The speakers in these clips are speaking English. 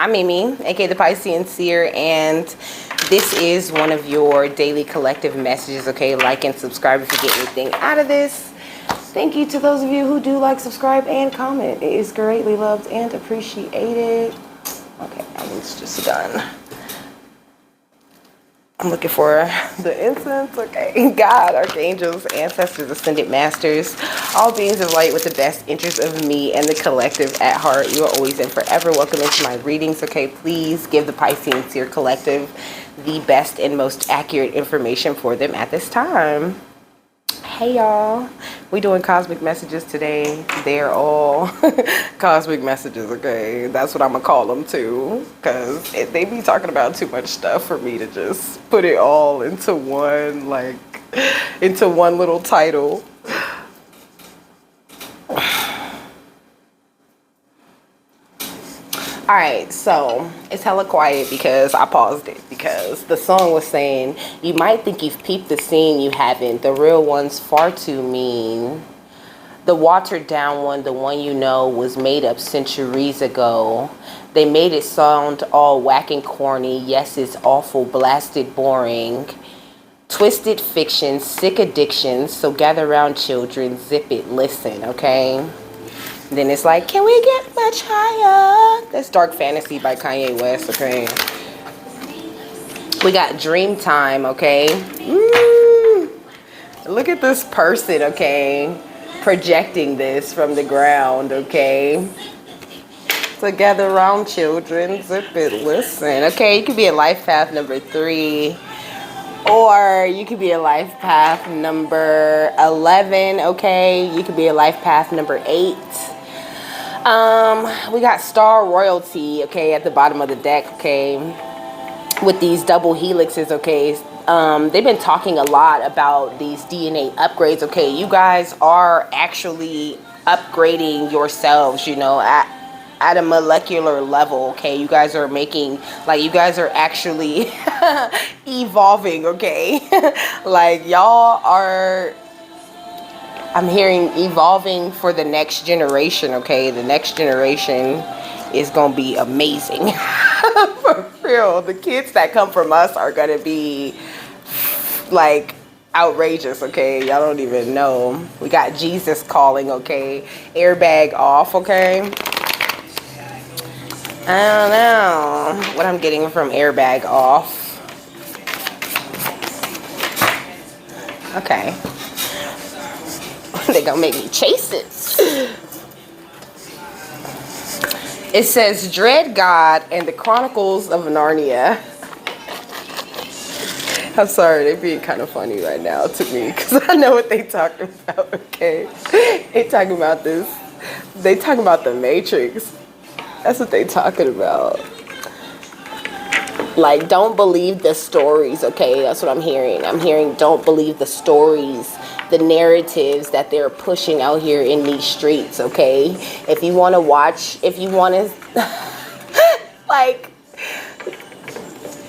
I'm Mimi, aka the Piscean Seer, and this is one of your daily collective messages. Okay, like and subscribe if you get anything out of this. Thank you to those of you who do like, subscribe, and comment. It is greatly loved and appreciated. Okay, that one's just done. I'm looking for the incense. Okay, God, archangels, ancestors, ascended masters, all beings of light with the best interest of me and the collective at heart. You are always and forever welcome into my readings. Okay, please give the Piscean Seer Collective the best and most accurate information for them at this time. Hey y'all, we doing cosmic messages today. They're all cosmic messages, okay? That's what I'm gonna call them too, because they be talking about too much stuff for me to just put it all into one, like, into one little title. Alright, so it's hella quiet because I paused it because the song was saying, you might think you've peeped the scene, you haven't. The real one's far too mean. The watered down one, the one you know, was made up centuries ago. They made it sound all whack and corny. Yes, it's awful, blasted, boring. Twisted fiction, sick addictions. So gather around, children, zip it, listen, okay? Then it's like, can we get much higher? That's Dark Fantasy by Kanye West, okay? We got Dream Time, okay? Look at this person, okay? Projecting this from the ground, okay? So gather around, children, zip it, listen. Okay, you could be in life path number 3. Or you could be a life path number 11, okay? You could be a life path number 8. We got Star Royalty, okay, at the bottom of the deck, okay, with these double helixes, okay. They've been talking a lot about these DNA upgrades, okay. You guys are actually upgrading yourselves, you know, at a molecular level, okay. You guys are making, like, you guys are actually evolving, okay. Like, y'all are, I'm hearing evolving for the next generation, okay? The next generation is going to be amazing. For real. The kids that come from us are going to be, like, outrageous, okay? Y'all don't even know. We got Jesus calling, okay? Airbag off, okay? I don't know what I'm getting from airbag off. Okay. They gonna make me chase it. It says Dread God and the Chronicles of Narnia. I'm sorry, they being kind of funny right now to me because I know what they talking about, okay? They talking about this. They talking about the Matrix. That's what they talking about. Like, don't believe the stories, okay? That's what I'm hearing. I'm hearing don't believe the stories, the narratives that they're pushing out here in these streets, okay? If you want to watch, if you want to, like,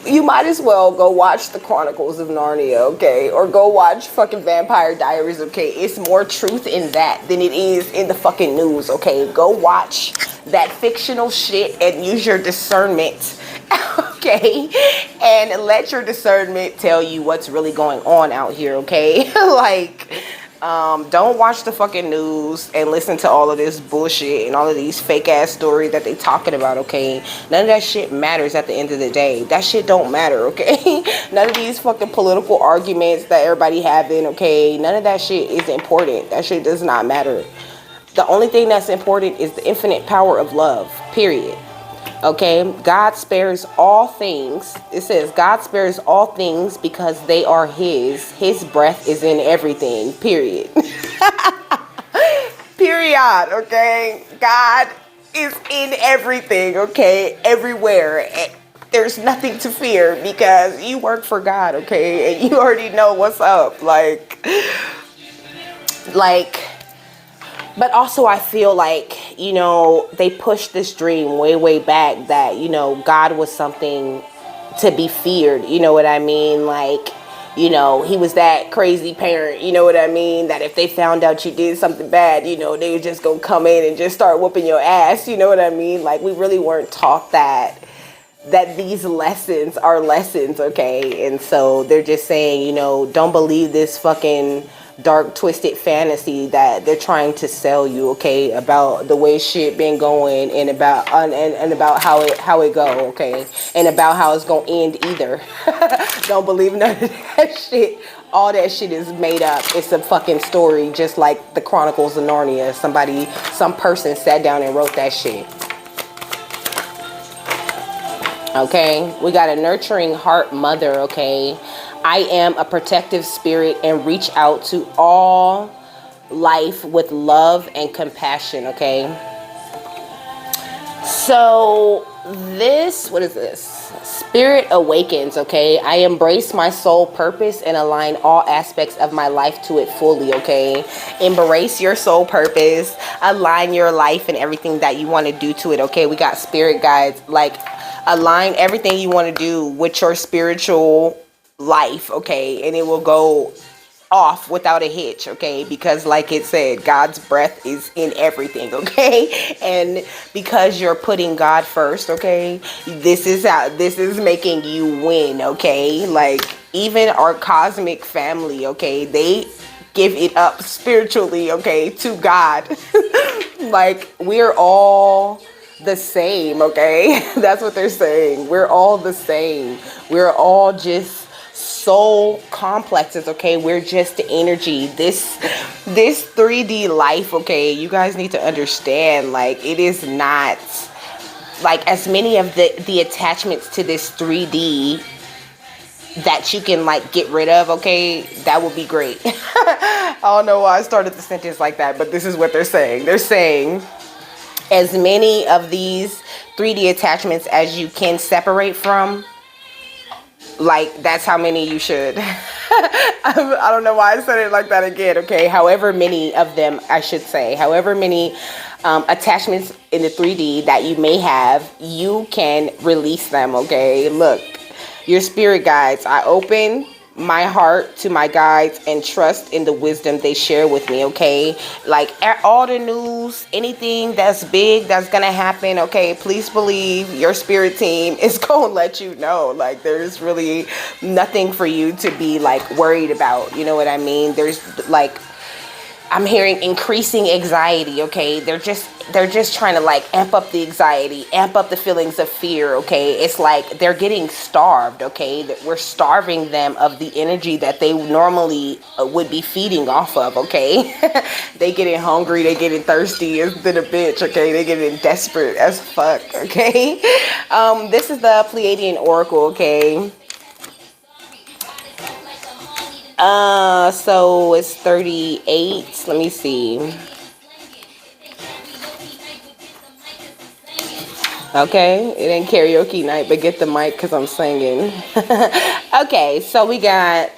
you might as well go watch the Chronicles of Narnia, okay? Or go watch fucking Vampire Diaries, okay? It's more truth in that than it is in the fucking news, okay? Go watch that fictional shit and use your discernment, okay? And let your discernment tell you what's really going on out here, okay? Like, don't watch the fucking news and listen to all of this bullshit and all of these fake ass stories that they talking about, okay? None of that shit matters at the end of the day. That shit don't matter, okay? None of these fucking political arguments that everybody having, okay? None of that shit is important. That shit does not matter. The only thing that's important is the infinite power of love, period. Okay, God spares all things. It says God spares all things because they are his. His breath is in everything, period. Period, okay? God is in everything, okay? Everywhere. There's nothing to fear because you work for God, okay? And you already know what's up. Like, but also I feel like, you know, they pushed this dream way back that, you know, God was something to be feared. You know what I mean? Like, you know, he was that crazy parent, you know what I mean? That if they found out you did something bad, you know, they were just gonna come in and just start whooping your ass. You know what I mean? Like, we really weren't taught that that these lessons are lessons, okay? And so they're just saying, you know, don't believe this fucking dark twisted fantasy that they're trying to sell you, okay, about the way shit been going, and about and about how it go, okay, and about how it's gonna end either. Don't believe none of that shit. All that shit is made up. It's a fucking story, just like the Chronicles of Narnia. Some person sat down and wrote that shit. Okay, we got a nurturing heart mother, okay. I am a protective spirit and reach out to all life with love and compassion, okay. So this, what is this? Spirit awakens, okay. I embrace my soul purpose and align all aspects of my life to it fully, okay. Embrace your soul purpose, align your life and everything that you want to do to it, okay. We got spirit guides, like align everything you want to do with your spiritual life, okay, and it will go off without a hitch, okay, because like it said, God's breath is in everything, okay, and because you're putting God first, okay, this is making you win, okay. Like even our cosmic family, okay, they give it up spiritually, okay, to God. Like we're all the same, okay. That's what they're saying. We're all the same. We're all just soul complexes, okay. We're just the energy. This 3D life, okay, you guys need to understand, like it is not like as many of the attachments to this 3D that you can like get rid of, okay, that would be great. I don't know why I started the sentence like that, but this is what they're saying. They're saying as many of these 3D attachments as you can separate from, like that's how many you should. I don't know why I said it like that again, okay. However many of them, I should say, however many attachments in the 3D that you may have, you can release them, okay. Look, your spirit guides, I open my heart to my guides and trust in the wisdom they share with me, okay. Like all the news, anything that's big that's gonna happen, okay, please believe your spirit team is gonna let you know. Like there's really nothing for you to be like worried about, you know what I mean. There's like, I'm hearing increasing anxiety, okay. They're just trying to like amp up the anxiety, amp up the feelings of fear, okay. It's like they're getting starved, okay. That we're starving them of the energy that they normally would be feeding off of, okay. They getting hungry, they getting thirsty as than a bitch, okay. They getting desperate as fuck, okay. This is the Pleiadian Oracle, okay. So it's 38. Let me see. Okay, it ain't karaoke night, but get the mic because I'm singing. Okay, so we got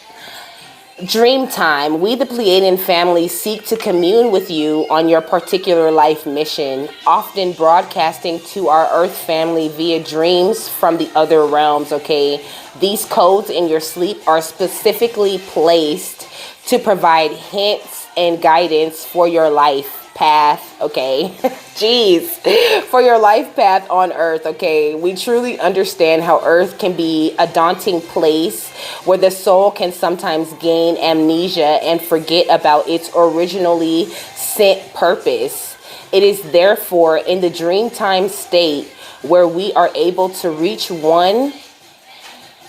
Dream Time. We, the Pleiadian family, seek to commune with you on your particular life mission, often broadcasting to our Earth family via dreams from the other realms, okay? These codes in your sleep are specifically placed to provide hints and guidance for your life path, okay? Jeez, for your life path on Earth, okay? We truly understand how Earth can be a daunting place where the soul can sometimes gain amnesia and forget about its originally sent purpose. It is therefore in the dream time state where we are able to reach one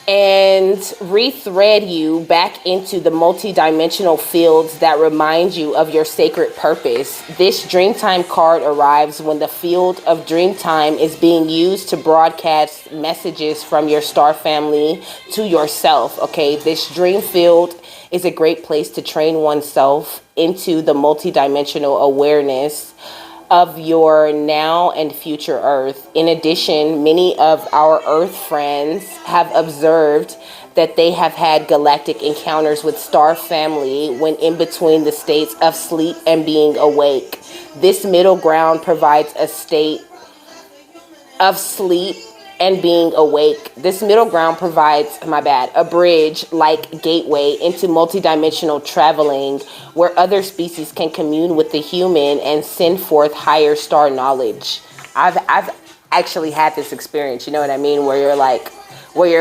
and rethread you back into the multi-dimensional fields that remind you of your sacred purpose. This Dreamtime card arrives when the field of Dreamtime is being used to broadcast messages from your star family to yourself, okay? This dream field is a great place to train oneself into the multi-dimensional awareness of your now and future Earth. In addition, many of our Earth friends have observed that they have had galactic encounters with star family when in between the states of sleep and being awake. This middle ground provides a state of sleep and being awake. This middle ground provides, a bridge like gateway into multidimensional traveling where other species can commune with the human and send forth higher star knowledge. actually had this experience, you know what I mean, where you're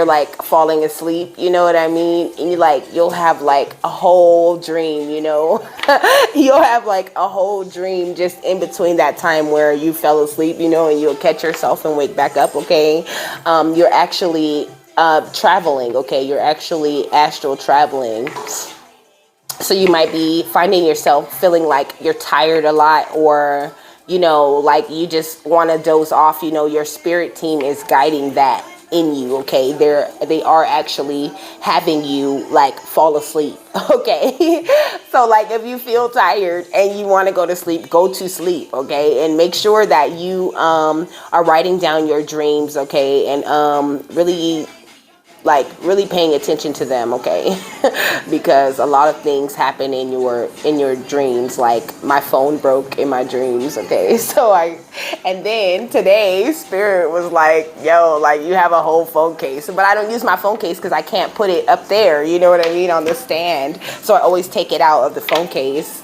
like falling asleep, you know what I mean, and you'll have like a whole dream, you know. You'll have like a whole dream just in between that time where you fell asleep, you know, and you'll catch yourself and wake back up, okay. You're actually traveling, okay, you're actually astral traveling. So you might be finding yourself feeling like you're tired a lot, or you know, like you just want to doze off. You know, your spirit team is guiding that in you, okay. They are actually having you like fall asleep. Okay. So like if you feel tired and you want to go to sleep, go to sleep, okay, and make sure that you are writing down your dreams, okay, and really paying attention to them, okay. Because a lot of things happen in your dreams. Like my phone broke in my dreams, okay. And then today Spirit was like, yo, like you have a whole phone case, but I don't use my phone case because I can't put it up there, you know what I mean, on the stand, so I always take it out of the phone case.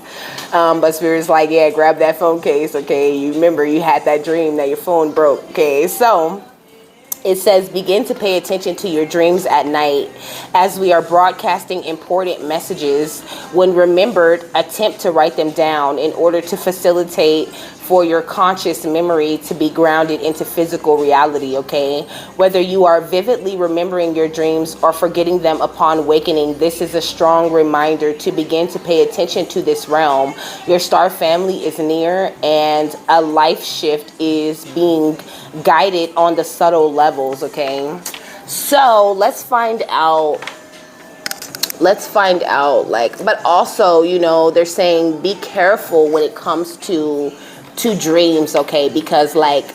But Spirit's like, yeah, grab that phone case, okay. You remember you had that dream that your phone broke, okay. So it says, begin to pay attention to your dreams at night as we are broadcasting important messages. When remembered, attempt to write them down in order to facilitate for your conscious memory to be grounded into physical reality, okay? Whether you are vividly remembering your dreams or forgetting them upon awakening, this is a strong reminder to begin to pay attention to this realm. Your star family is near, and a life shift is being guided on the subtle levels, okay? So let's find out, like, but also, you know, they're saying be careful when it comes to dreams, okay? Because like,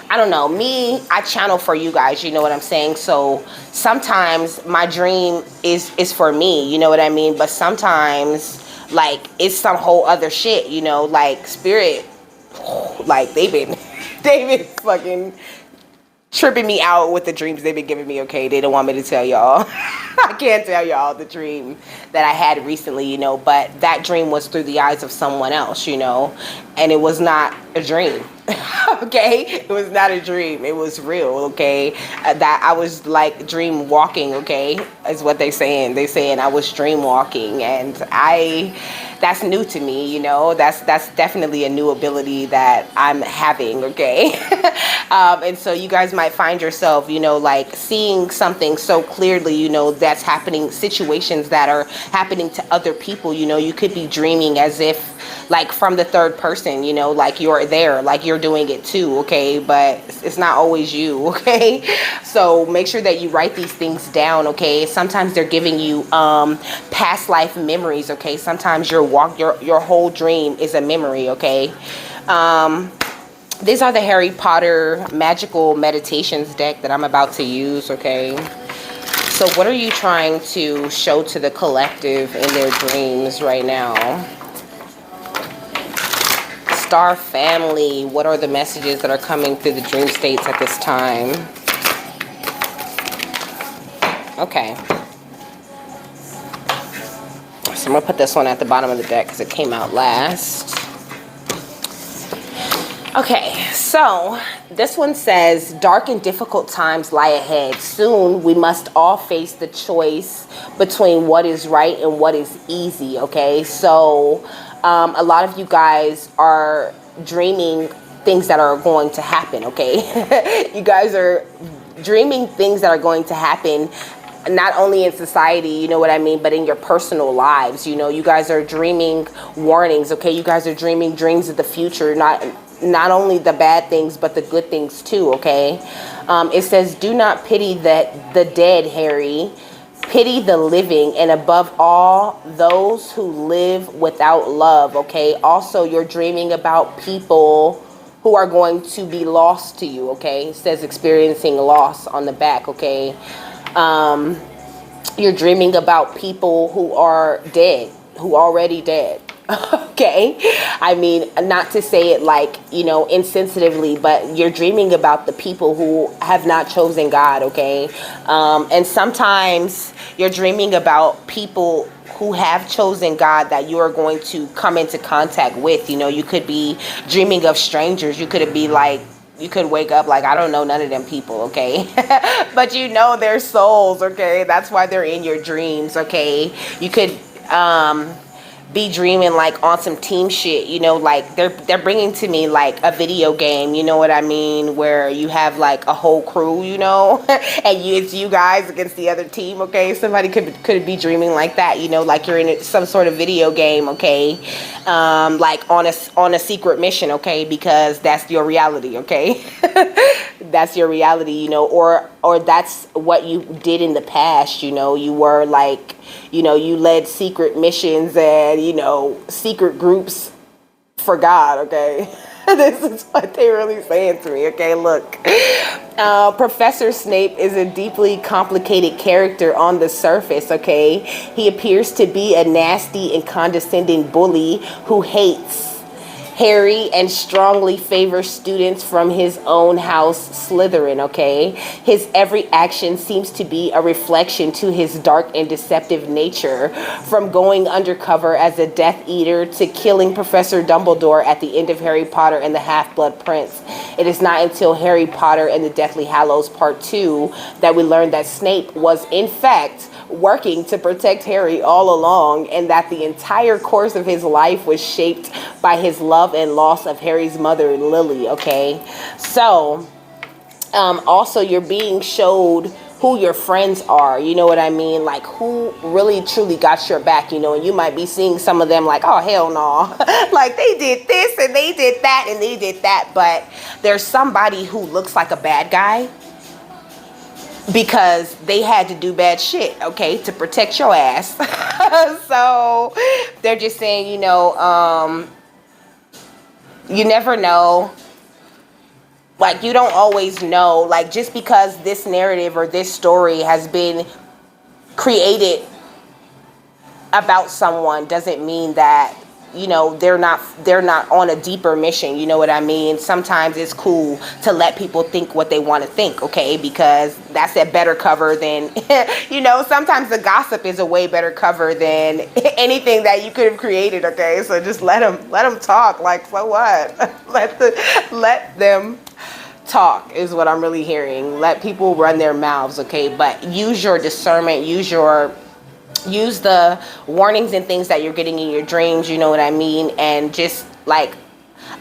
I don't know, me, I channel for you guys, you know what I'm saying? So sometimes my dream is for me, you know what I mean? But sometimes like it's some whole other shit, you know, like Spirit, like they've been fucking tripping me out with the dreams they've been giving me, okay? They don't want me to tell y'all. I can't tell y'all the dream that I had recently, you know, but that dream was through the eyes of someone else, you know, and it was not a dream. Okay, it was not a dream, it was real, okay. That I was like dream walking, okay, is what they saying I was dream walking, and that's new to me, you know. That's definitely a new ability that I'm having, okay. And so you guys might find yourself, you know, like seeing something so clearly, you know, that's happening, situations that are happening to other people, you know. You could be dreaming as if like from the third person, you know, like you're there, like you're doing it too, okay, but it's not always you, okay. So make sure that you write these things down, okay. Sometimes they're giving you past life memories, okay. Sometimes your whole dream is a memory, okay. These are the Harry Potter Magical Meditations deck that I'm about to use, okay. So what are you trying to show to the collective in their dreams right now? Star family, what are the messages that are coming through the dream states at this time? Okay. So I'm going to put this one at the bottom of the deck because it came out last. Okay, so this one says, dark and difficult times lie ahead. Soon we must all face the choice between what is right and what is easy, okay? So a lot of you guys are dreaming things that are going to happen, okay? You guys are dreaming things that are going to happen, not only in society, you know what I mean, but in your personal lives. You know, you guys are dreaming warnings, okay? You guys are dreaming dreams of the future, not only the bad things, but the good things too, okay? It says, do not pity the dead, Harry. Pity the living, and above all, those who live without love, okay? Also, you're dreaming about people who are going to be lost to you, okay? It says experiencing loss on the back, okay? You're dreaming about people who are dead, who already dead. Okay, I mean, not to say it like, you know, insensitively, but you're dreaming about the people who have not chosen God, okay? And sometimes you're dreaming about people who have chosen God that you are going to come into contact with. You know, you could be dreaming of strangers. You could be like you could wake up like, I don't know none of them people, okay? But you know their souls, okay? That's why they're in your dreams, okay? You could be dreaming like on some team shit, you know, like they're bringing to me like a video game, you know what I mean, where you have like a whole crew, you know, and it's you guys against the other team, okay? Somebody could be dreaming like that, you know, like you're in some sort of video game, okay? Like on a secret mission, okay? Because that's your reality, okay? That's your reality, you know, or that's what you did in the past, you know. You were like, you know, you led secret missions and, you know, secret groups for God, okay? This is what they really saying to me, okay? Look, Professor Snape is a deeply complicated character on the surface, okay? He appears to be a nasty and condescending bully who hates Harry and strongly favors students from his own house, Slytherin, okay? His every action seems to be a reflection to his dark and deceptive nature, from going undercover as a Death Eater to killing Professor Dumbledore at the end of Harry Potter and the Half-Blood Prince. It is not until Harry Potter and the Deathly Hallows Part 2 that we learn that Snape was, in fact, working to protect Harry all along, and that the entire course of his life was shaped by his love and loss of Harry's mother, Lily, okay? So, also you're being showed who your friends are, you know what I mean? Like, who really truly got your back, you know? And you might be seeing some of them like, oh, hell no. Like, they did this and they did that and they did that, but there's somebody who looks like a bad guy because they had to do bad shit, okay, to protect your ass. So they're just saying, you know, you never know. Like, you don't always know. Like, just because this narrative or this story has been created about someone doesn't mean that, you know, they're not on a deeper mission, you know what I mean? Sometimes it's cool to let people think what they want to think, okay? Because that's a better cover than, you know, sometimes the gossip is a way better cover than anything that you could have created, okay? So just let them talk. Like, so what? Let them talk is what I'm really hearing. Let people run their mouths, okay? But use your discernment, use the warnings and things that you're getting in your dreams, you know what I mean? And just like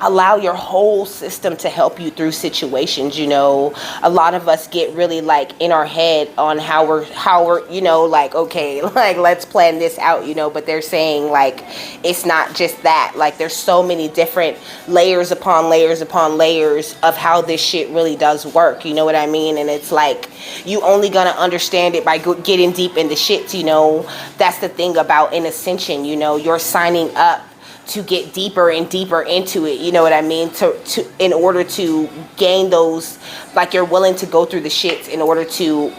allow your whole system to help you through situations, you know. A lot of us get really like in our head on how we're, you know, like, okay, like let's plan this out, you know, but they're saying like it's not just that. Like, there's so many different layers upon layers upon layers of how this shit really does work, you know what I mean? And it's like you only gonna understand it by getting deep into shit, you know. That's the thing about an ascension, you know. You're signing up to get deeper and deeper into it, you know what I mean, to in order to gain those, like, you're willing to go through the shits in order to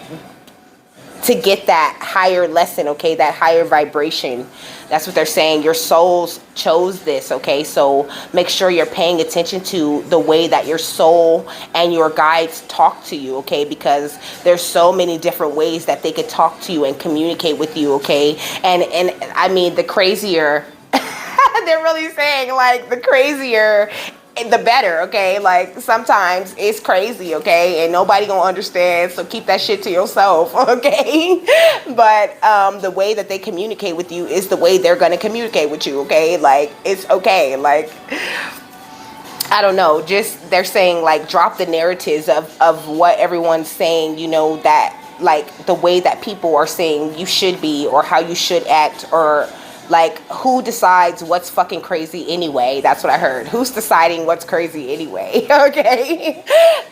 get that higher lesson, okay, that higher vibration. That's what they're saying. Your souls chose this, okay? So make sure you're paying attention to the way that your soul and your guides talk to you, okay? Because there's so many different ways that they could talk to you and communicate with you, okay? And I mean, the crazier they're really saying, like, the crazier the better, okay? Like, sometimes it's crazy, okay, and nobody gonna understand, so keep that shit to yourself, okay? But the way that they communicate with you is the way they're gonna communicate with you, okay? Like, it's okay. Like, I don't know, just they're saying, like, drop the narratives of what everyone's saying, you know, that, like, the way that people are saying you should be or how you should act, or like, who decides what's fucking crazy anyway? That's what I heard. Who's deciding what's crazy anyway? Okay?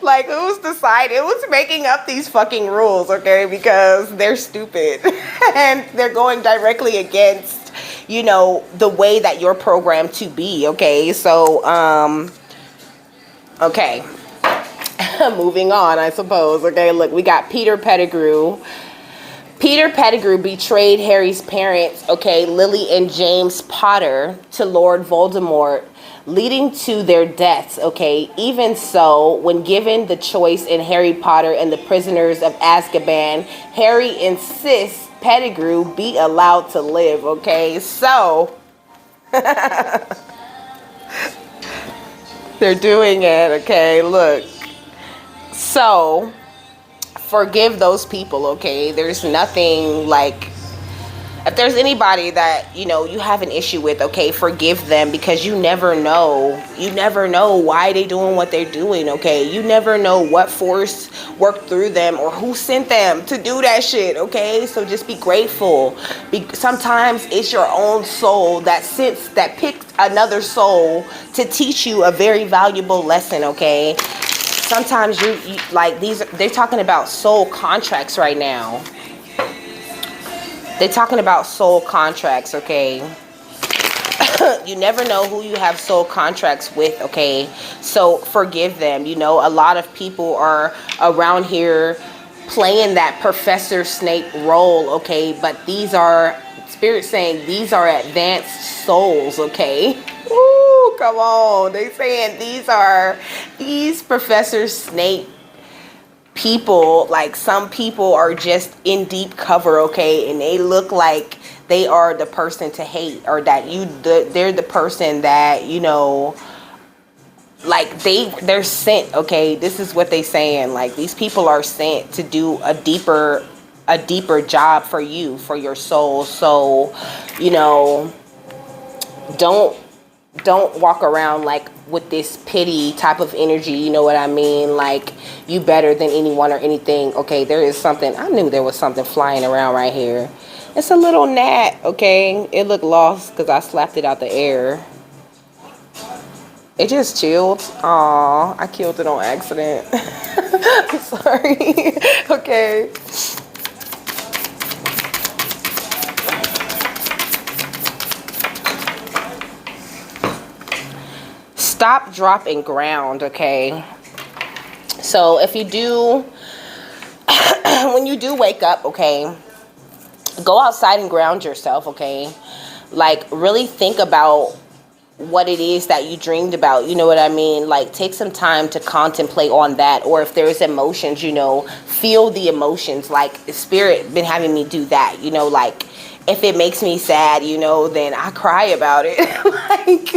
Like, who's deciding? Who's making up these fucking rules, okay? Because they're stupid. And they're going directly against, you know, the way that you're programmed to be, okay? So, okay. Moving on, I suppose. Okay, look, we got Peter Pettigrew. Peter Pettigrew betrayed Harry's parents, okay, Lily and James Potter, to Lord Voldemort, leading to their deaths, okay? Even so, when given the choice in Harry Potter and the Prisoners of Azkaban, Harry insists Pettigrew be allowed to live, okay? So, they're doing it, okay? Look. So forgive those people, okay? There's nothing like, if there's anybody that you have an issue with, okay, forgive them, because you never know why they doing what they're doing, okay? You never know what force worked through them or who sent them to do that shit, okay? So just be grateful. Sometimes it's your own soul that picked another soul to teach you a very valuable lesson, okay? Sometimes you like they're talking about soul contracts right now. They're talking about soul contracts, okay? You never know who you have soul contracts with, okay? So forgive them. A lot of people are around here playing that Professor Snape role, okay? But Spirit saying these are advanced souls, okay? Ooh, come on. They saying these Professor Snape people, like some people are just in deep cover, okay, and they look like they are the person to hate, or that they're the person that like they're sent, okay? This is what they saying, like these people are sent to do a deeper job for you, for your soul. So don't walk around like with this pity type of energy, you know what I mean? Like you better than anyone or anything, okay? There is something, I knew there was something flying around right here. It's a little gnat, okay? It looked lost because I slapped it out the air. It just chilled. Aw, I killed it on accident. I'm sorry. Okay. Stop, drop, and ground, okay? So if you do, when you do wake up, okay, go outside and ground yourself, okay? Like really think about what it is that you dreamed about, you know what I mean? Like take some time to contemplate on that. Or if there's emotions, feel the emotions. Like Spirit been having me do that, like if it makes me sad, then I cry about it. Like,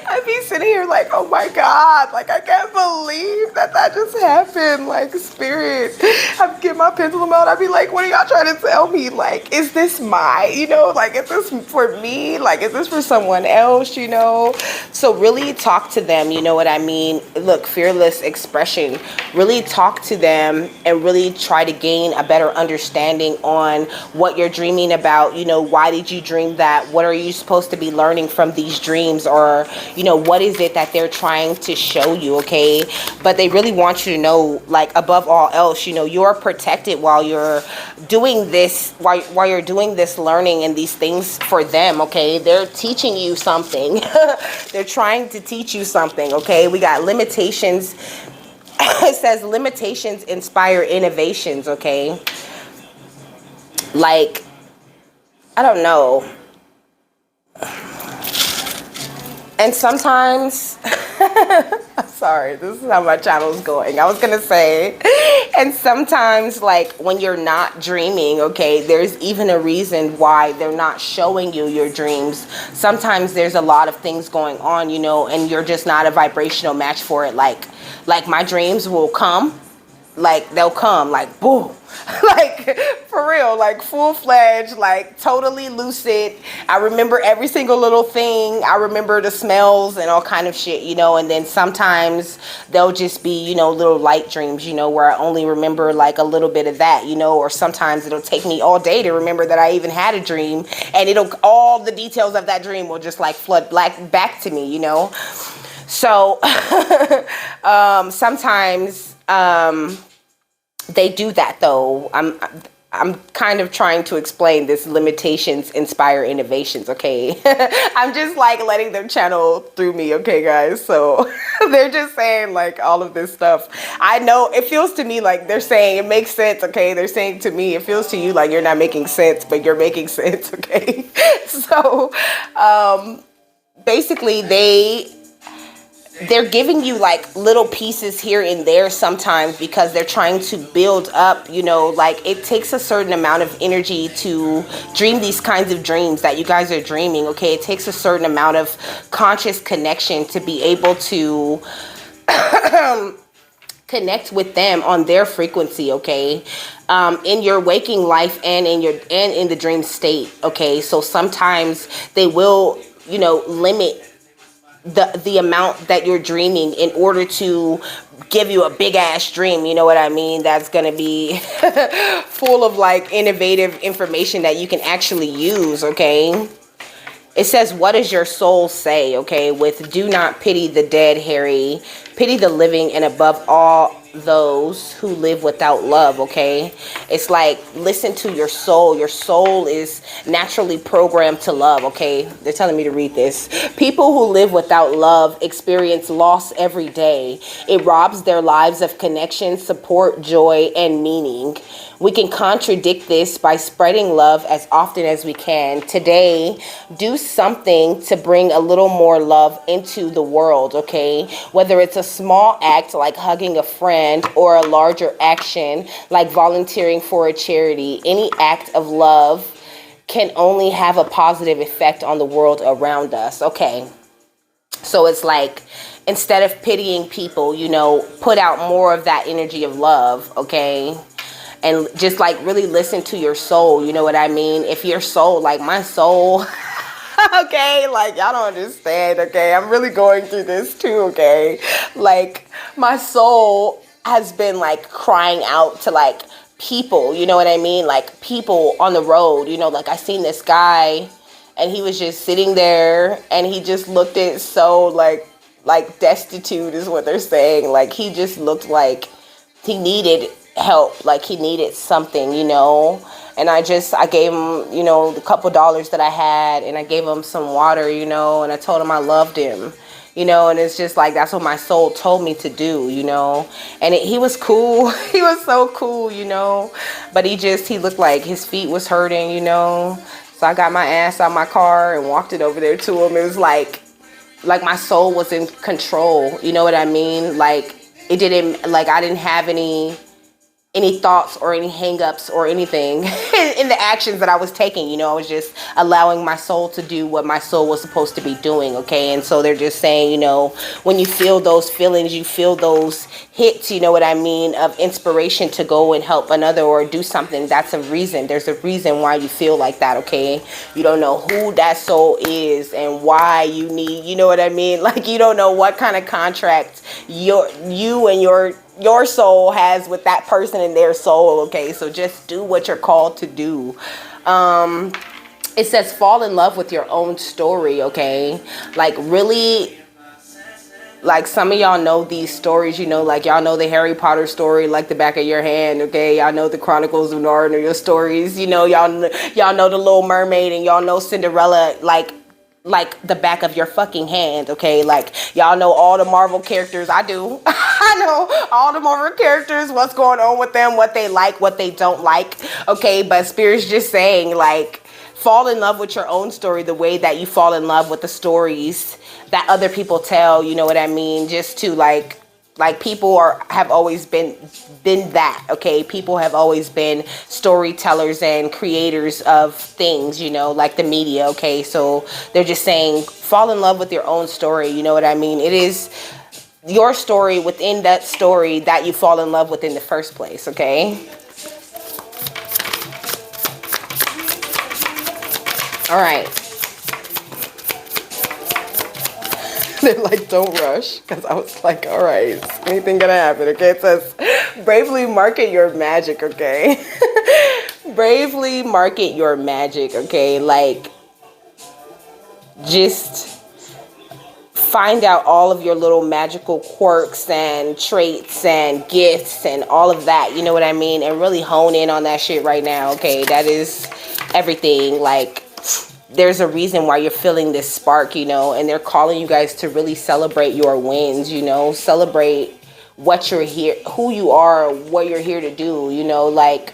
I be sitting here like, oh my God, like, I can't believe that just happened. Like, Spirit, I get my pendulum out. I be like, what are y'all trying to tell me? Like, is this like, is this for me? Like, is this for someone else, So really talk to them, you know what I mean? Look, fearless expression. Really talk to them and really try to gain a better understanding on what you're dreaming about, why did you dream that? What are you supposed to be learning from these dreams? Or, what is it that they're trying to show you, okay? But they really want you to know, like, above all else, you're protected while you're doing this, while you're doing this learning and these things for them, okay? They're teaching you something. They're trying to teach you something, okay? We got limitations. It says limitations inspire innovations, okay? Like, I don't know. And sometimes, I'm sorry, this is how my channel is going. I was going to say, and sometimes like when you're not dreaming, okay, there's even a reason why they're not showing you your dreams. Sometimes there's a lot of things going on, and you're just not a vibrational match for it. Like my dreams will come. Like they'll come like boom, like for real, like full-fledged, like totally lucid. I remember every single little thing. I remember the smells and all kind of shit, and then sometimes they'll just be, little light dreams, where I only remember like a little bit of that, or sometimes it'll take me all day to remember that I even had a dream, and all the details of that dream will just like flood back to me, So sometimes they do that though. I'm kind of trying to explain this limitations inspire innovations, okay? I'm just like letting them channel through me, okay guys? So they're just saying like all of this stuff. I know it feels to me like they're saying it makes sense, okay? They're saying to me, it feels to you like you're not making sense, but you're making sense, okay? So basically they're giving you like little pieces here and there sometimes because they're trying to build up, like it takes a certain amount of energy to dream these kinds of dreams that you guys are dreaming, okay? It takes a certain amount of conscious connection to be able to connect with them on their frequency, okay? In your waking life and in the dream state, okay? So sometimes they will, limit the amount that you're dreaming in order to give you a big ass dream, you know what I mean, that's gonna be full of like innovative information that you can actually use, okay? It says, what does your soul say, okay? With do not pity the dead, Harry. Pity the living, and above all, those who live without love, okay? It's like, listen to your soul. Your soul is naturally programmed to love, okay? They're telling me to read this. People who live without love experience loss every day. It robs their lives of connection, support, joy, and meaning. We can contradict this by spreading love as often as we can. Today, do something to bring a little more love into the world, okay? Whether it's a small act like hugging a friend or a larger action like volunteering for a charity, any act of love can only have a positive effect on the world around us, okay? So it's like, instead of pitying people, put out more of that energy of love, okay? And just like really listen to your soul, you know what I mean? If your soul, like my soul, okay, like y'all don't understand, okay? I'm really going through this too, okay? Like my soul has been like crying out to like people, you know what I mean? Like people on the road, like I seen this guy and he was just sitting there and he just looked at so like destitute is what they're saying. Like he just looked like he needed help, like he needed something, and I gave him, the couple dollars that I had, and I gave him some water, and I told him I loved him, and it's just like, that's what my soul told me to do, and he was cool. He was so cool, but he looked like his feet was hurting, so I got my ass out my car and walked it over there to him. It was like my soul was in control, you know what I mean? Like it didn't, like I didn't have any thoughts or any hang-ups or anything in the actions that I was taking, I was just allowing my soul to do what my soul was supposed to be doing, okay? And so they're just saying, when you feel those feelings, you feel those hits, you know what I mean, of inspiration to go and help another or do something, that's a reason. There's a reason why you feel like that, okay? You don't know who that soul is and why you need, you know what I mean? Like you don't know what kind of contract you and your soul has with that person and their soul, okay? So just do what you're called to do. It says fall in love with your own story, okay? Like really, like some of y'all know these stories, like y'all know the Harry Potter story like the back of your hand, okay? Y'all know the Chronicles of Narnia stories, y'all know the Little Mermaid, and y'all know Cinderella like the back of your fucking hand, okay? Like y'all know all the Marvel characters. I do. I know all the Marvel characters, what's going on with them, what they like, what they don't like, okay? But Spirit's just saying, like, fall in love with your own story the way that you fall in love with the stories that other people tell, you know what I mean? Just to like people have always been that, okay? People have always been storytellers and creators of things, like the media, okay? So they're just saying fall in love with your own story, you know what I mean? It is your story within that story that you fall in love with in the first place, okay? All right. They're like, don't rush, because I was like, all right, is anything gonna happen, okay? It says, bravely market your magic, okay? Bravely market your magic, okay? Like, just find out all of your little magical quirks and traits and gifts and all of that, you know what I mean? And really hone in on that shit right now, okay? That is everything. Like, there's a reason why you're feeling this spark, and they're calling you guys to really celebrate your wins, celebrate what you're here, who you are, what you're here to do, like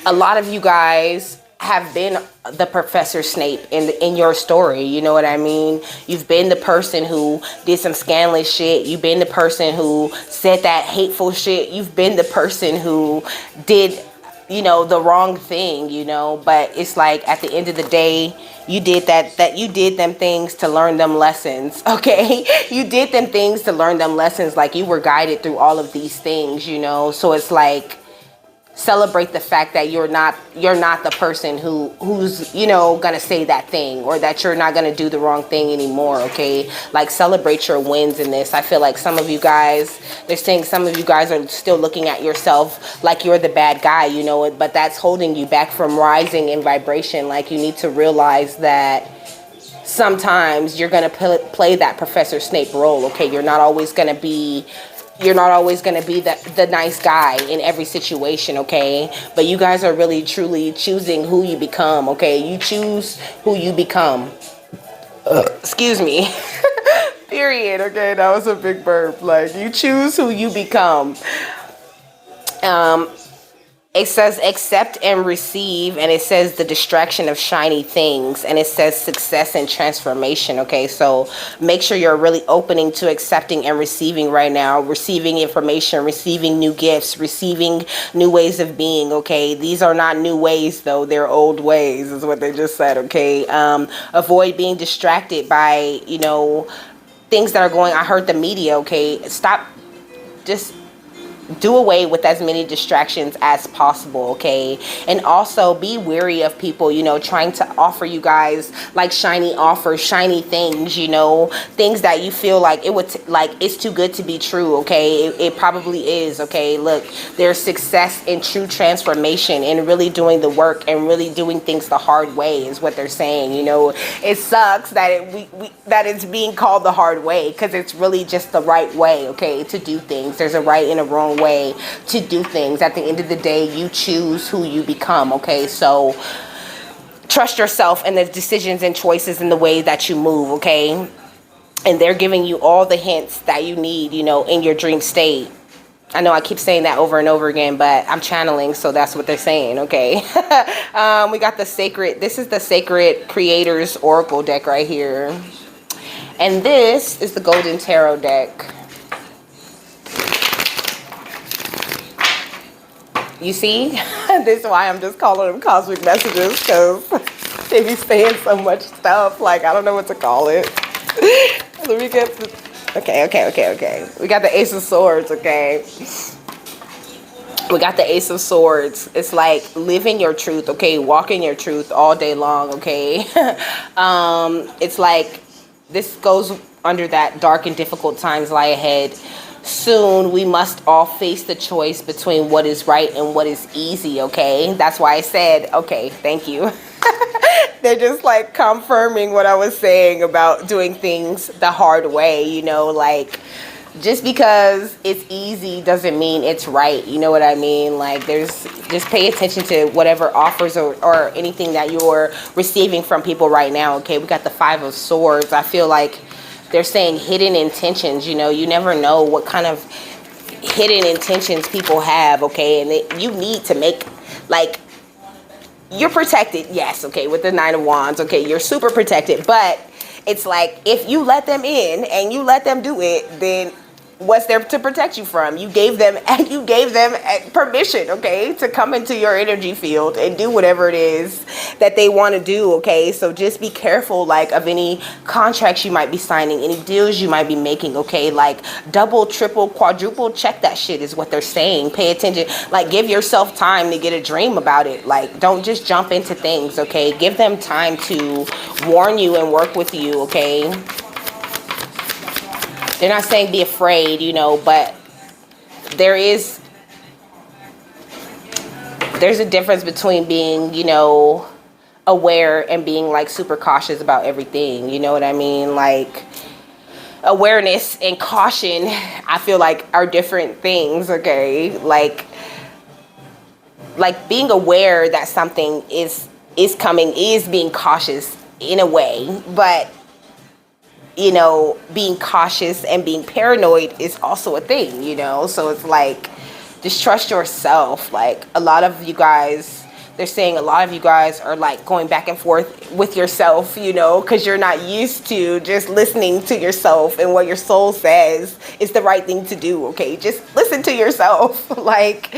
a lot of you guys have been the Professor Snape in your story, you know what I mean? You've been the person who did some scandalous shit. You've been the person who said that hateful shit. You've been the person who did the wrong thing, but it's like at the end of the day, you did that you did them things to learn them lessons. Okay. You did them things to learn them lessons. Like, you were guided through all of these things, so it's like, celebrate the fact that you're not the person who's gonna say that thing, or that you're not gonna do the wrong thing anymore. Okay, like, celebrate your wins in this. I feel like some of you guys, they're saying some of you guys are still looking at yourself like you're the bad guy, but that's holding you back from rising in vibration. Like, you need to realize that sometimes you're gonna play that Professor Snape role. Okay, you're not always gonna be the nice guy in every situation, okay? But you guys are really, truly choosing who you become, okay? You choose who you become. Excuse me. Period, okay? That was a big burp. Like, you choose who you become. It says accept and receive, and it says the distraction of shiny things, and it says success and transformation. Okay, so make sure you're really opening to accepting and receiving right now, receiving information, receiving new gifts, receiving new ways of being. Okay, these are not new ways though, they're old ways is what they just said. Okay, avoid being distracted by things that are going. I heard the media. Okay, stop, just do away with as many distractions as possible, okay? And also be wary of people, trying to offer you guys like shiny offers, shiny things, things that you feel like it's too good to be true, okay? It probably is, okay? Look, there's success in true transformation and really doing the work and really doing things the hard way is what they're saying. It sucks that that it's being called the hard way, because it's really just the right way, okay, to do things. There's a right and a wrong way to do things. At the end of the day, you choose who you become, okay? So trust yourself and the decisions and choices in the way that you move, okay? And they're giving you all the hints that you need, in your dream state. I know I keep saying that over and over again, but I'm channeling, so that's what they're saying, okay? We got this is the Sacred Creators Oracle deck right here. And this is the Golden Tarot deck. You see? This is why I'm just calling them cosmic messages, because they be saying so much stuff. Like, I don't know what to call it. Let me get the... Okay. We got the Ace of Swords, okay? We got the Ace of Swords. It's like living your truth, okay? Walking your truth all day long, okay? It's like this goes under that dark and difficult times lie ahead. Soon we must all face the choice between what is right and what is easy, okay? That's why I said, okay, thank you. They're just like confirming what I was saying about doing things the hard way, like, just because it's easy doesn't mean it's right, you know what I mean? Like, just pay attention to whatever offers or anything that you're receiving from people right now, okay? We got the Five of Swords. I feel like they're saying hidden intentions, you never know what kind of hidden intentions people have, okay? And you need to make, like, you're protected, yes, okay, with the Nine of Wands, okay? You're super protected, but it's like, if you let them in and you let them do it, then what's there to protect you from? You gave them permission, okay, to come into your energy field and do whatever it is that they want to do, okay? So just be careful, like, of any contracts you might be signing, any deals you might be making, okay? Like, double, triple, quadruple check that shit is what they're saying. Pay attention. Like, give yourself time to get a dream about it. Like, don't just jump into things, okay? Give them time to warn you and work with you, okay? They're not saying be afraid, but there's a difference between being, aware and being like super cautious about everything. You know what I mean? Like, awareness and caution, I feel like, are different things, okay? Like being aware that something is coming is being cautious in a way, but being cautious and being paranoid is also a thing, so it's like, just trust yourself. Like, a lot of you guys, They're saying a lot of you guys are like going back and forth with yourself, you know, because you're not used to just listening to yourself and what your soul says is the right thing to do. Okay, just listen to yourself. Like,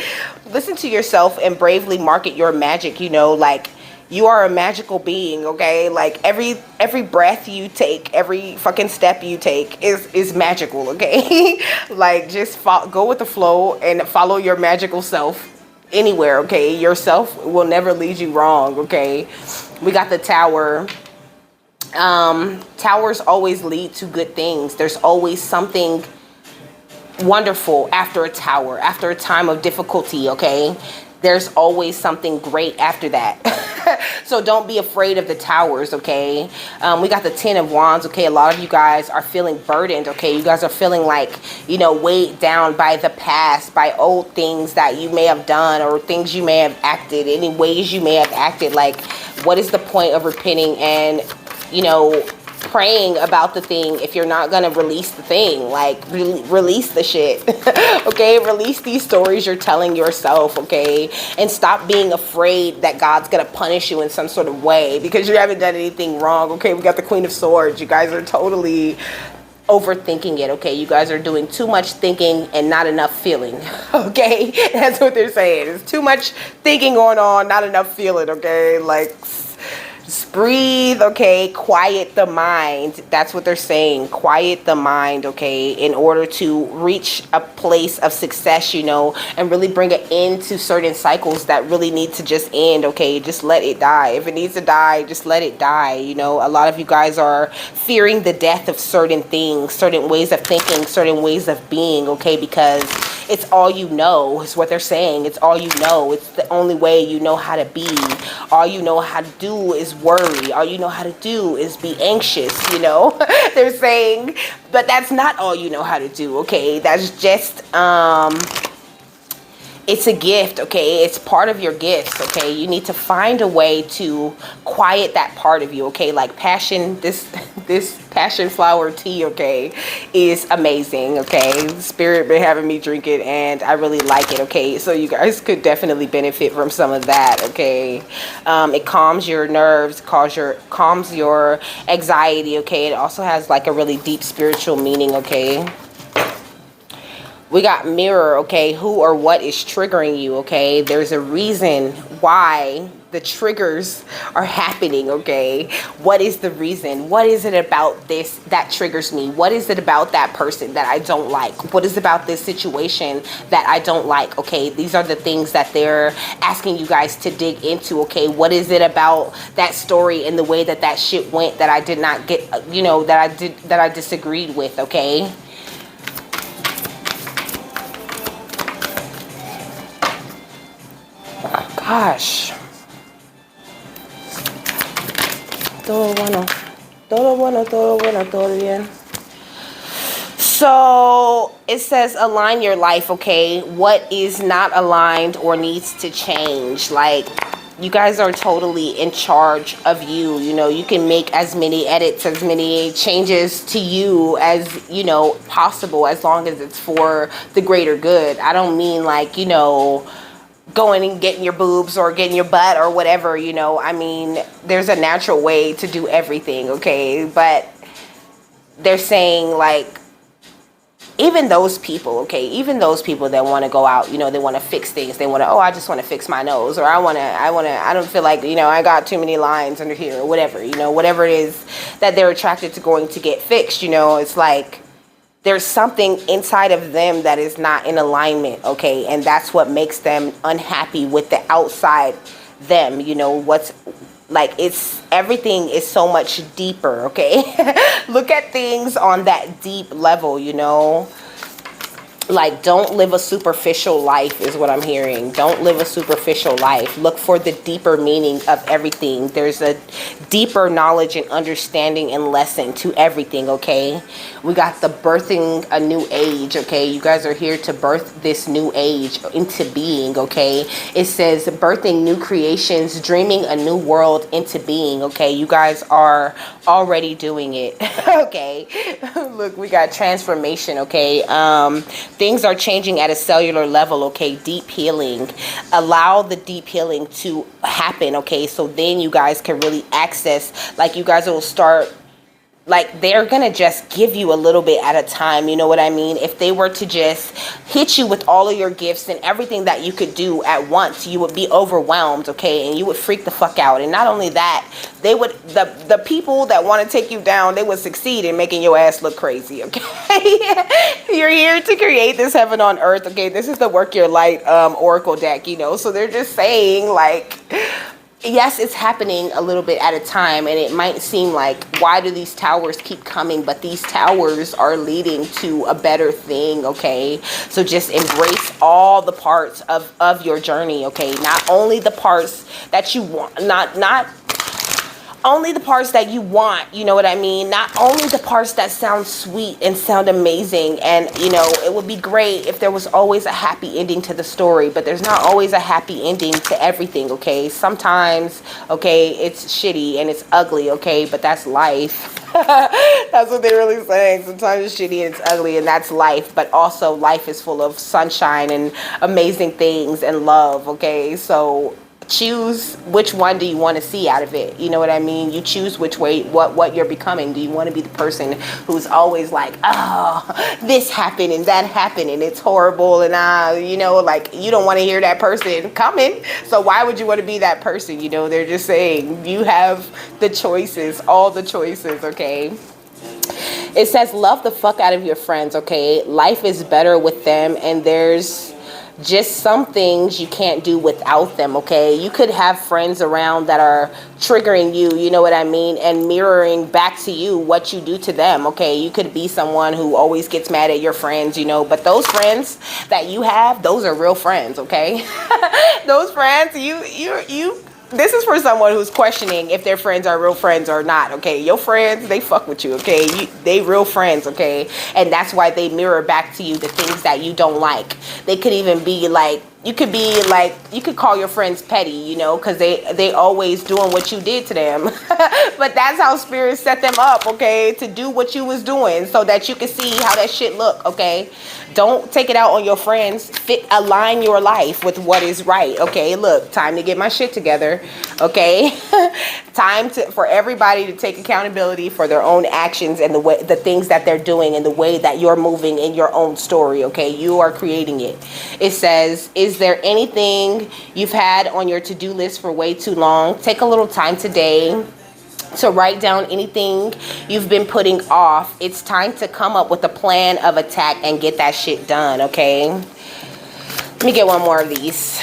listen to yourself and bravely market your magic, you know, like, you are a magical being, okay? Like every breath you take, every fucking step you take is magical, okay? Like, just go with the flow and follow your magical self anywhere, okay? Yourself will never lead you wrong, okay? We got the Tower. Towers always lead to good things. There's always something wonderful after a tower, after a time of difficulty, okay? There's always something great after that. So don't be afraid of the towers, okay? We got the Ten of Wands, okay? A lot of you guys are feeling burdened, okay? You guys are feeling like, you know, weighed down by the past, by old things that you may have done or things you may have acted, any ways you may have acted. Like, what is the point of repenting and, you know, praying about the thing if you're not gonna release the thing? Like, release the shit. Okay, release these stories you're telling yourself, okay? And stop being afraid that God's gonna punish you in some sort of way because you haven't done anything wrong. Okay, we got the Queen of Swords. You guys are totally overthinking it, okay? You guys are doing too much thinking and not enough feeling. Okay, that's what they're saying. There's too much thinking going on, not enough feeling, okay? Like, just breathe, okay? Quiet the mind. That's what they're saying. Quiet the mind, okay? In order to reach a place of success, you know, and really bring an end to certain cycles that really need to just end, okay? Just let it die. If it needs to die, just let it die, you know? A lot of you guys are fearing the death of certain things, certain ways of thinking, certain ways of being, okay? Because it's all you know, is what they're saying. It's all you know. It's the only way you know how to be. All you know how to do is worry. All you know how to do is be anxious, you know? They're saying, but that's not all you know how to do, okay? That's just, it's a gift, okay? It's part of your gifts, okay? You need to find a way to quiet that part of you, okay? Like passion, this passion flower tea, okay, is amazing, okay? Spirit been having me drink it and I really like it, okay? So you guys could definitely benefit from some of that, okay? It calms your nerves, calms your anxiety, okay? It also has like a really deep spiritual meaning, okay? We got Mirror, okay? Who or what is triggering you, okay? There's a reason why the triggers are happening, okay? What is the reason? What is it about this that triggers me? What is it about that person that I don't like? What is about this situation that I don't like, okay? These are the things that they're asking you guys to dig into, okay? What is it about that story and the way that that shit went that I did not get, you know, that I disagreed with, okay? Gosh. Todo bueno. Todo bueno, todo bueno, todo bien. So it says align your life, okay? What is not aligned or needs to change? Like, you guys are totally in charge of you. You know, you can make as many edits, as many changes to you as, you know, possible, as long as it's for the greater good. I don't mean like, you know, going and getting your boobs or getting your butt or whatever, you know. I mean, there's a natural way to do everything, okay? But they're saying, like, even those people, okay, even those people that want to go out, you know, they want to fix things. They want to, oh, I just want to fix my nose, or I don't feel like, you know, I got too many lines under here or whatever, you know, whatever it is that they're attracted to going to get fixed, you know. It's like there's something inside of them that is not in alignment, okay? And that's what makes them unhappy with the outside them, you know. What's like, it's everything is so much deeper, okay? Look at things on that deep level, you know. Like, don't live a superficial life is what I'm hearing. Don't live a superficial life. Look for the deeper meaning of everything. There's a deeper knowledge and understanding and lesson to everything, okay? We got the birthing a new age, okay? You guys are here to birth this new age into being, okay? It says birthing new creations, dreaming a new world into being, okay? You guys are already doing it, okay? Look, we got transformation, okay? things are changing at a cellular level, okay? Deep healing. Allow the deep healing to happen, okay? So then you guys can really access, like you guys will start, like they're gonna just give you a little bit at a time, you know what I mean? If they were to just hit you with all of your gifts and everything that you could do at once, you would be overwhelmed, okay? And you would freak the fuck out. And not only that, they would, the people that want to take you down, they would succeed in making your ass look crazy, okay? You're here to create this heaven on earth, okay? This is the Work Your Light Oracle deck, you know? So they're just saying, like, yes, it's happening a little bit at a time, and it might seem like, why do these towers keep coming? But these towers are leading to a better thing, okay? So just embrace all the parts of your journey, okay? Not only the parts that you want, not only the parts that you want, you know what I mean? Not only the parts that sound sweet and sound amazing. And, you know, it would be great if there was always a happy ending to the story, but there's not always a happy ending to everything, okay? Sometimes, okay, it's shitty and it's ugly, okay? But that's life. That's what they're really saying. Sometimes it's shitty and it's ugly, and that's life. But also life is full of sunshine and amazing things and love, okay? So choose which one do you want to see out of it, you know what I mean? You choose which way, what you're becoming. Do you want to be the person who's always like, oh, this happened and that happened and it's horrible, and you know, like, you don't want to hear that person coming, so why would you want to be that person? You know, they're just saying you have the choices, all the choices, okay? It says love the fuck out of your friends, okay? Life is better with them, and there's just some things you can't do without them, okay? You could have friends around that are triggering you, you know what I mean, and mirroring back to you what you do to them, okay? You could be someone who always gets mad at your friends, you know, but those friends that you have, those are real friends, okay? Those friends, this is for someone who's questioning if their friends are real friends or not, okay? Your friends, they fuck with you, okay? They real friends, okay? And that's why they mirror back to you the things that you don't like. They could even be like, you could call your friends petty, you know, because they always doing what you did to them. But that's how spirit set them up, okay, to do what you was doing so that you can see how that shit look, okay? Don't take it out on your friends. Align your life with what is right, okay? Look, time to get my shit together, okay? Time for everybody to take accountability for their own actions and the things that they're doing and the way that you're moving in your own story, okay? You are creating it. It says, is there anything you've had on your to-do list for way too long? Take a little time today to write down anything you've been putting off. It's time to come up with a plan of attack and get that shit done, okay? Let me get one more of these.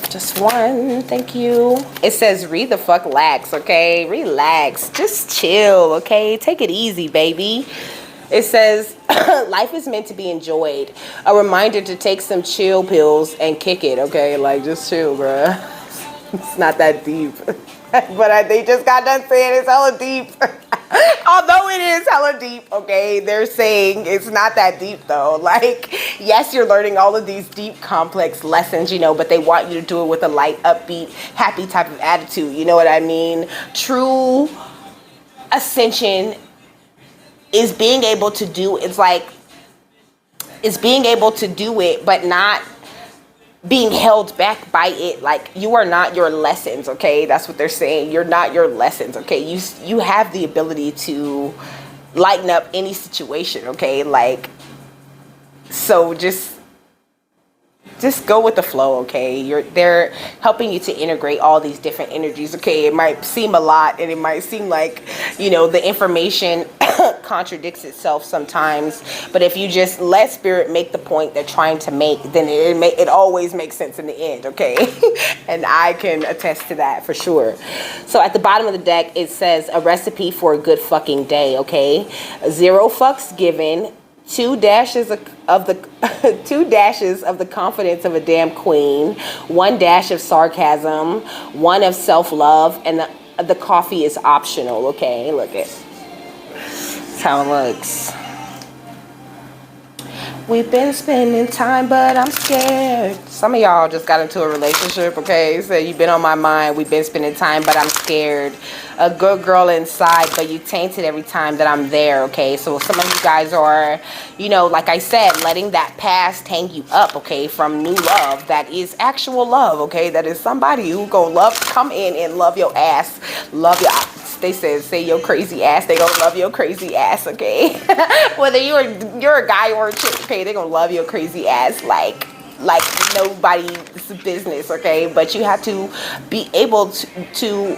Just one, thank you. It says read the fuck lax, okay? Relax, just chill, okay? Take it easy, baby. It says life is meant to be enjoyed. A reminder to take some chill pills and kick it, okay? Like, just chill, bruh. It's not that deep. But they just got done saying it's hella deep. Although it is hella deep, okay? They're saying it's not that deep, though. Like, yes, you're learning all of these deep, complex lessons, you know, but they want you to do it with a light, upbeat, happy type of attitude. You know what I mean? True ascension is being able to do, it's being able to do it, but not being held back by it. Like, you are not your lessons, okay? That's what they're saying. You're not your lessons, okay? You have the ability to lighten up any situation, okay? Like, so just go with the flow, okay? They're helping you to integrate all these different energies, okay? It might seem a lot, and it might seem like, you know, the information contradicts itself sometimes, but if you just let spirit make the point they're trying to make, then it always makes sense in the end, okay? And I can attest to that for sure. So at the bottom of the deck, it says a recipe for a good fucking day, okay? 0 fucks given. 2 dashes of the 2 dashes of the confidence of a damn queen, 1 dash of sarcasm, 1 of self-love, and the coffee is optional, okay? Look at that's how it looks. We've been spending time, but I'm scared. Some of y'all just got into a relationship, okay? So you've been on my mind. We've been spending time, but I'm scared. A good girl inside, but you taint it every time that I'm there, okay? So some of you guys are, you know, like I said, letting that past hang you up, okay? From new love that is actual love, okay? That is somebody who come in and love your ass. Love your They said, say your crazy ass. They gonna love your crazy ass, okay? Whether you're a guy or a chick, okay? They gonna love your crazy ass like nobody's business, okay? But you have to be able to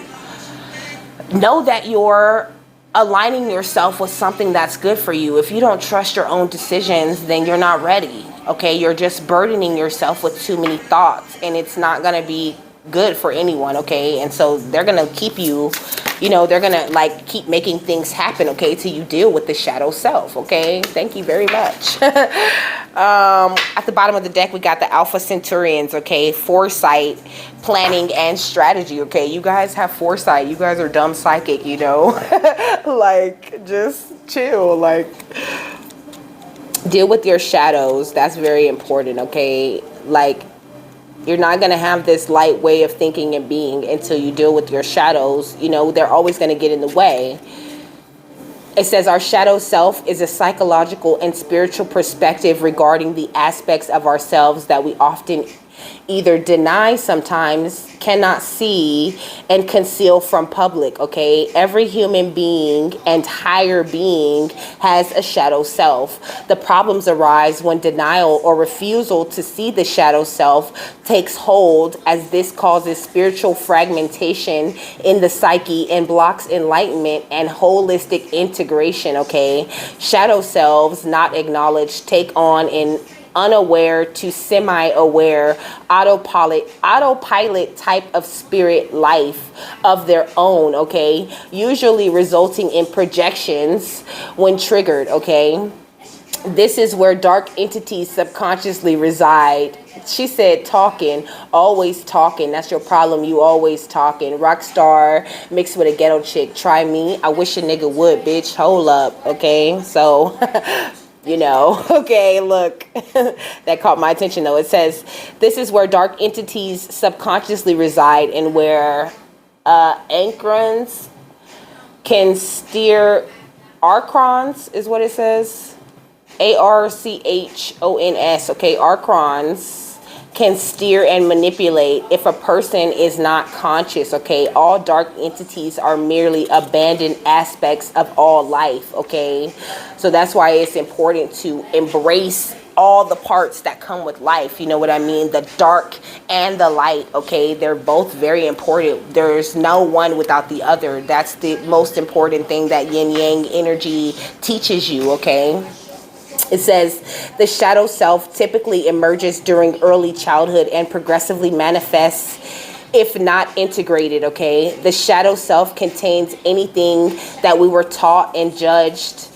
know that you're aligning yourself with something that's good for you. If you don't trust your own decisions, then you're not ready, okay? You're just burdening yourself with too many thoughts, and it's not gonna be good for anyone, okay? And so they're gonna keep you, you know, they're gonna like keep making things happen, okay, till you deal with the shadow self, okay? Thank you very much. At the bottom of the deck, we got the Alpha Centaurians, okay? Foresight, planning, and strategy, okay? You guys have foresight. You guys are dumb psychic, you know? Like, just chill, like, deal with your shadows. That's very important, okay? Like, you're not going to have this light way of thinking and being until you deal with your shadows. You know, they're always going to get in the way. It says our shadow self is a psychological and spiritual perspective regarding the aspects of ourselves that we often either deny sometimes, cannot see, and conceal from public, okay? Every human being and higher being has a shadow self. The problems arise when denial or refusal to see the shadow self takes hold, as this causes spiritual fragmentation in the psyche and blocks enlightenment and holistic integration, okay? Shadow selves not acknowledged take on an unaware to semi-aware autopilot type of spirit life of their own, okay? Usually resulting in projections when triggered, okay? This is where dark entities subconsciously reside. She said talking, always talking. That's your problem. You always talking. Rock star mixed with a ghetto chick. Try me. I wish a nigga would, bitch. Hold up, okay? So... you know, okay, look, that caught my attention though. It says, this is where dark entities subconsciously reside and where ankrons can steer, archons is what it says, ARCHONS, okay, archons can steer and manipulate if a person is not conscious, okay? All dark entities are merely abandoned aspects of all life, okay? So that's why it's important to embrace all the parts that come with life, you know what I mean? The dark and the light, okay? They're both very important. There's no one without the other. That's the most important thing that yin-yang energy teaches you, okay? It says the shadow self typically emerges during early childhood and progressively manifests if not integrated, okay? The shadow self contains anything that we were taught and judged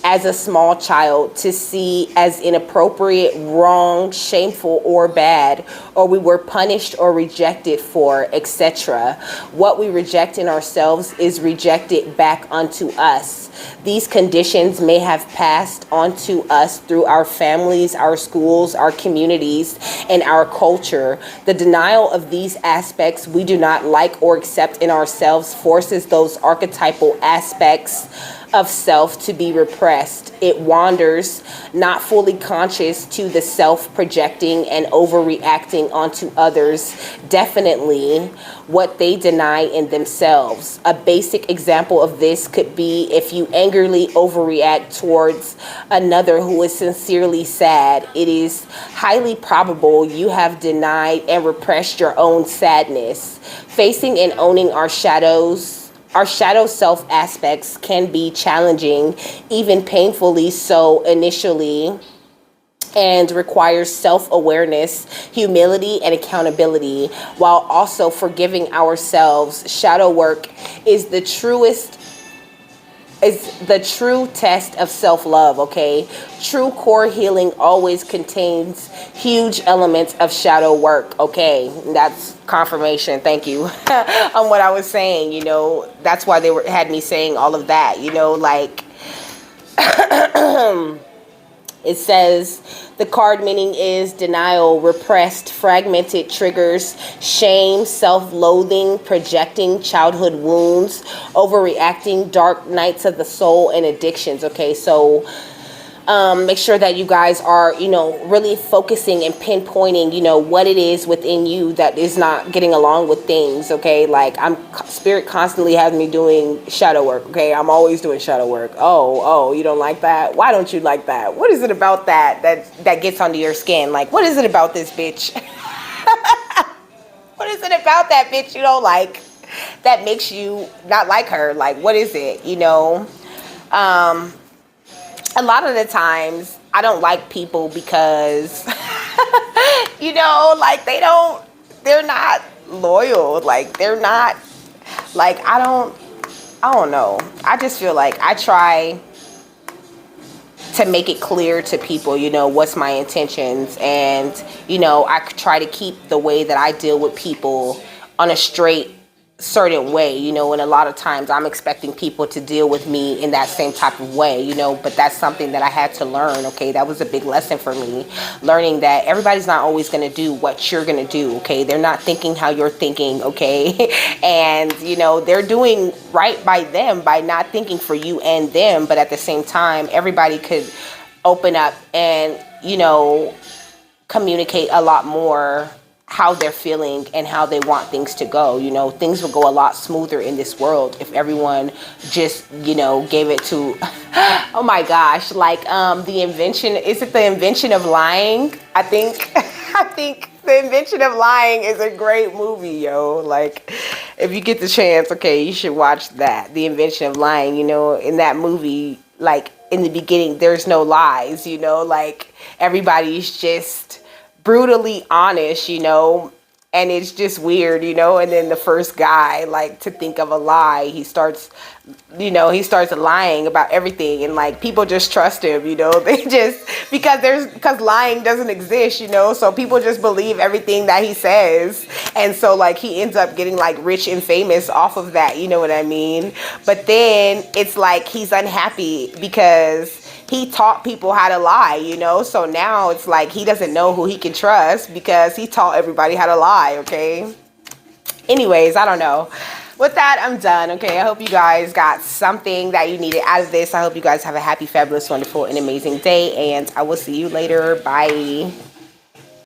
as a small child to see as inappropriate, wrong, shameful, or bad, or we were punished or rejected for, etc. What we reject in ourselves is rejected back unto us. These conditions may have passed on to us through our families, our schools, our communities, and our culture. The denial of these aspects we do not like or accept in ourselves forces those archetypal aspects of self to be repressed. It wanders, not fully conscious to the self, projecting and overreacting onto others, definitely what they deny in themselves. A basic example of this could be if you angrily overreact towards another who is sincerely sad. It is highly probable you have denied and repressed your own sadness. Facing and owning our shadow self aspects can be challenging, even painfully so initially, and requires self-awareness, humility, and accountability, while also forgiving ourselves. Shadow work is the true test of self-love, okay? True core healing always contains huge elements of shadow work, okay? That's confirmation, thank you, on what I was saying, you know? That's why had me saying all of that, you know, like, It says the card meaning is denial, repressed, fragmented triggers, shame, self-loathing, projecting childhood wounds, overreacting, dark nights of the soul, and addictions. Okay, so make sure that you guys are, really focusing and pinpointing, what it is within you that is not getting along with things. Okay, like spirit constantly has me doing shadow work. Okay, I'm always doing shadow work. Oh, you don't like that? Why don't you like that? What is it about that gets under your skin? Like, what is it about this bitch? What is it about that bitch you don't like that makes you not like her? Like, what is it? A lot of the times I don't like people because, like they're not loyal. Like they're not, like, I don't know. I just feel like I try to make it clear to people, what's my intentions. And, I try to keep the way that I deal with people on a straight certain way, and a lot of times I'm expecting people to deal with me in that same type of way, but that's something that I had to learn. Okay, that was a big lesson for me, learning that everybody's not always going to do what you're going to do. Okay, they're not thinking how you're thinking. Okay, and they're doing right by them by not thinking for you and them, but at the same time everybody could open up and communicate a lot more how they're feeling and how they want things to go. Things would go a lot smoother in this world if everyone just, gave it to, oh my gosh, like the invention of lying? I think The Invention of Lying is a great movie, yo. Like, if you get the chance, okay, you should watch that. The Invention of Lying, in that movie, like in the beginning, there's no lies, like everybody's just brutally honest, and it's just weird, and then the first guy, like, to think of a lie, he starts lying about everything, and like people just trust him, they just, because lying doesn't exist, so people just believe everything that he says, and so like he ends up getting like rich and famous off of that, you know what I mean? But then it's like he's unhappy because he taught people how to lie, so now it's like he doesn't know who he can trust because he taught everybody how to lie. Okay, anyways, I don't know. With that, I'm done. Okay, I hope you guys got something that you needed out of this. I hope you guys have a happy, fabulous, wonderful, and amazing day, and I will see you later. Bye.